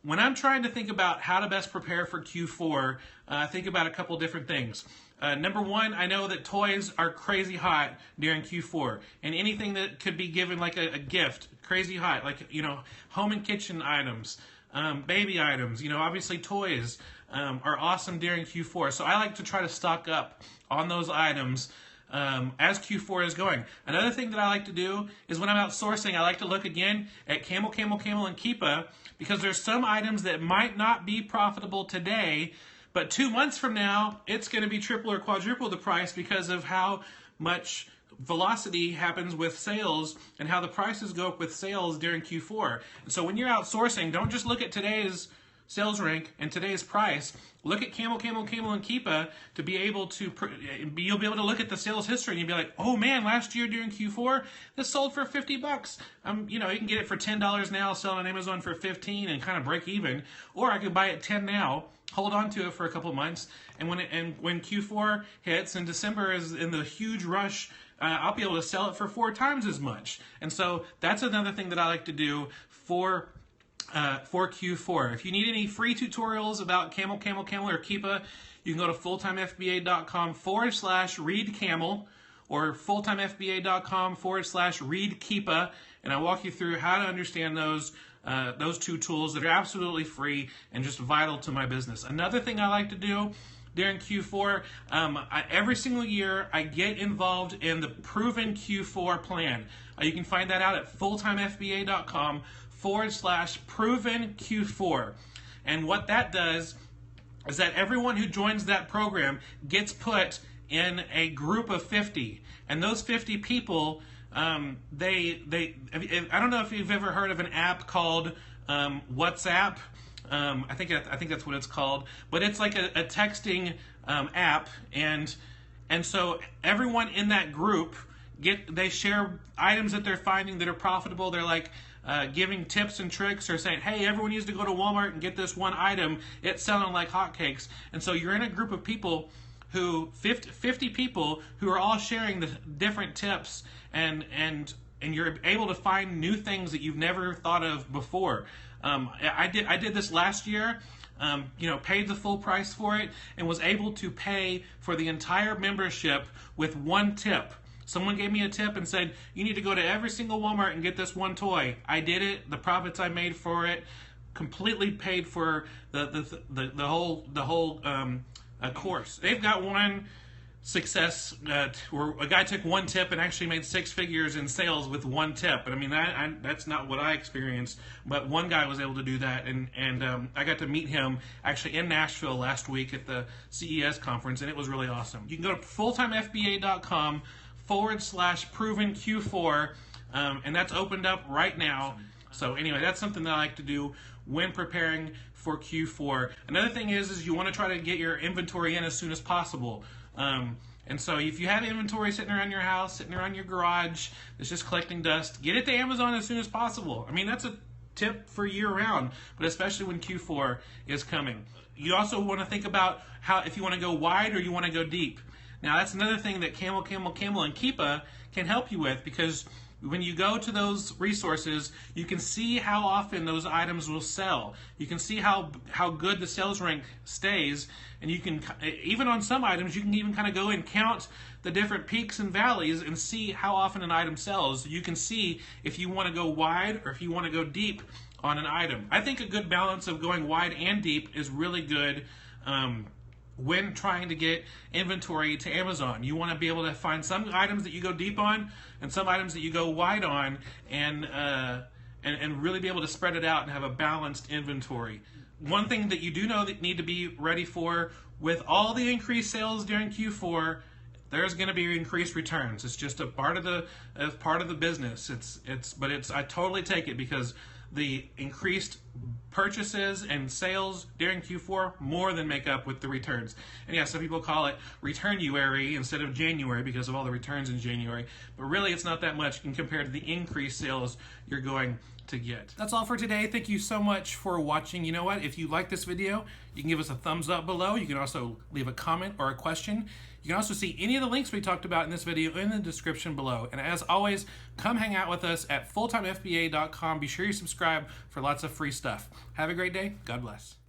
when I'm trying to think about how to best prepare for Q4, I think about a couple different things. Number one, I know that toys are crazy hot during Q4, and anything that could be given like a gift, crazy hot, like, home and kitchen items, baby items, obviously toys are awesome during Q4. So I like to try to stock up on those items as Q4 is going. Another thing that I like to do is when I'm out sourcing, I like to look again at Camel, and Keepa, because there's some items that might not be profitable today, but 2 months from now, it's going to be triple or quadruple the price because of how much velocity happens with sales and how the prices go up with sales during Q4. And so when you're out sourcing, don't just look at today's sales rank and today's price. Look at Camel, and Keepa to be able to, you'll be able to look at the sales history and you'll be like, oh man, last year during Q4, this sold for $50. You can get it for $10 now, sell it on Amazon for $15 and kind of break even. Or I could buy it $10 now, hold on to it for a couple of months, and when Q4 hits and December is in the huge rush, I'll be able to sell it for 4 times as much. And so that's another thing that I like to do for Q4. If you need any free tutorials about Camel, or Keepa, you can go to fulltimefba.com/readcamel or fulltimefba.com/readkeepa, and I walk you through how to understand those 2 tools that are absolutely free and just vital to my business. Another thing I like to do during Q4, every single year I get involved in the Proven Q4 plan. You can find that out at fulltimefba.com/proven Q4. And what that does is that everyone who joins that program gets put in a group of 50. And those 50 people, I don't know if you've ever heard of an app called WhatsApp. I think that's what it's called, but it's like a texting app, and so everyone in that group they share items that they're finding that are profitable. They're like giving tips and tricks, or saying, hey, everyone needs to go to Walmart and get this one item. It's selling like hotcakes. And so you're in a group of people 50 people who are all sharing the different tips, and you're able to find new things that you've never thought of before. I did this last year, paid the full price for it, and was able to pay for the entire membership with 1 tip. Someone gave me a tip and said, you need to go to every single Walmart and get this 1 toy. I did it. The profits I made for it completely paid for the whole course. They've got one success where a guy took 1 tip and actually made 6 figures in sales with 1 tip. And I mean, that's not what I experienced, but one guy was able to do that, and I got to meet him actually in Nashville last week at the CES conference, and it was really awesome. You can go to fulltimefba.com/proven Q4, and that's opened up right now. So anyway, that's something that I like to do when preparing for Q4. Another thing is you want to try to get your inventory in as soon as possible. And so if you have inventory sitting around your house, sitting around your garage, it's just collecting dust, get it to Amazon as soon as possible. I mean, that's a tip for year-round, but especially when Q4 is coming. You also want to think about if you want to go wide or you want to go deep. Now, that's another thing that Camel, and Keepa can help you with, because when you go to those resources, you can see how often those items will sell. You can see how good the sales rank stays, and you can, even on some items, you can even kind of go and count the different peaks and valleys and see how often an item sells. You can see if you want to go wide or if you want to go deep on an item. I think a good balance of going wide and deep is really good when trying to get inventory to Amazon. You want to be able to find some items that you go deep on and some items that you go wide on, and really be able to spread it out and have a balanced inventory. One thing that you do know that you need to be ready for, with all the increased sales during Q4, there's going to be increased returns. It's just a part of the business. I totally take it, because the increased purchases and sales during Q4 more than make up with the returns. And yeah, some people call it return-uary instead of January because of all the returns in January, but really it's not that much compared to the increased sales you're going to get. That's all for today. Thank you so much for watching. You know what? If you like this video, you can give us a thumbs up below. You can also leave a comment or a question. You can also see any of the links we talked about in this video in the description below. And as always, come hang out with us at fulltimefba.com. Be sure you subscribe for lots of free stuff. Have a great day. God bless.